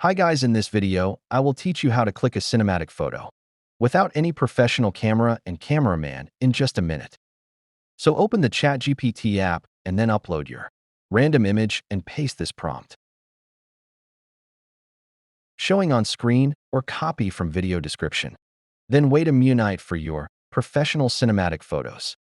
Hi guys, in this video, I will teach you how to click a cinematic photo without any professional camera and cameraman in just a minute. So open the ChatGPT app and then upload your random image and paste this prompt. Showing on screen or copy from video description. Then wait a minute for your professional cinematic photos.